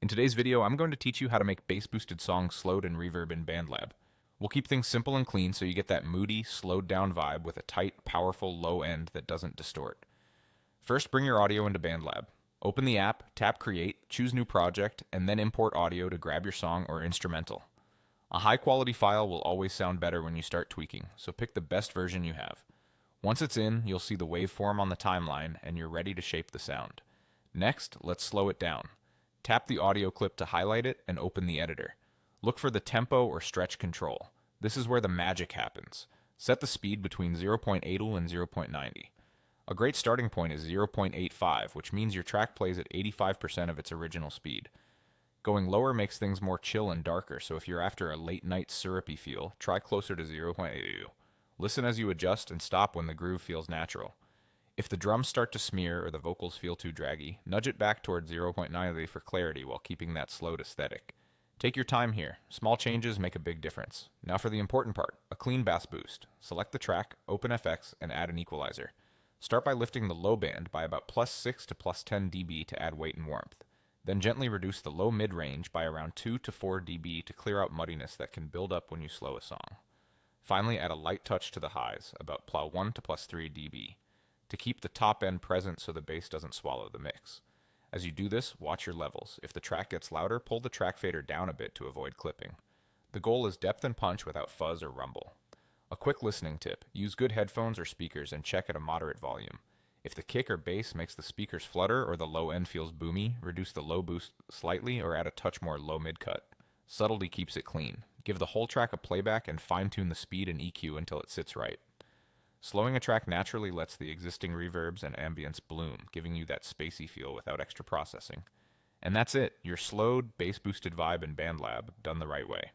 In today's video, I'm going to teach you how to make bass-boosted songs slowed in Reverb in BandLab. We'll keep things simple and clean so you get that moody, slowed-down vibe with a tight, powerful low end that doesn't distort. First, bring your audio into BandLab. Open the app, tap Create, choose New Project, and then import audio to grab your song or instrumental. A high-quality file will always sound better when you start tweaking, so pick the best version you have. Once it's in, you'll see the waveform on the timeline, and you're ready to shape the sound. Next, let's slow it down. Tap the audio clip to highlight it and open the editor. Look for the tempo or stretch control. This is where the magic happens. Set the speed between 0.80 and 0.90. A great starting point is 0.85, which means your track plays at 85% of its original speed. Going lower makes things more chill and darker, so if you're after a late night syrupy feel, try closer to 0.82. Listen as you adjust and stop when the groove feels natural. If the drums start to smear or the vocals feel too draggy, nudge it back toward 0.90 for clarity while keeping that slowed aesthetic. Take your time here. Small changes make a big difference. Now for the important part, a clean bass boost. Select the track, open FX, and add an equalizer. Start by lifting the low band by about +6 to +10 dB to add weight and warmth. Then gently reduce the low mid-range by around 2 to 4 dB to clear out muddiness that can build up when you slow a song. Finally, add a light touch to the highs, about +1 to +3 dB. To keep the top end present so the bass doesn't swallow the mix. As you do this, watch your levels. If the track gets louder, pull the track fader down a bit to avoid clipping. The goal is depth and punch without fuzz or rumble. A quick listening tip, use good headphones or speakers and check at a moderate volume. If the kick or bass makes the speakers flutter or the low end feels boomy, reduce the low boost slightly or add a touch more low mid cut. Subtlety keeps it clean. Give the whole track a playback and fine-tune the speed and EQ until it sits right. Slowing a track naturally lets the existing reverbs and ambience bloom, giving you that spacey feel without extra processing. And that's it, your slowed, bass-boosted vibe in BandLab, done the right way.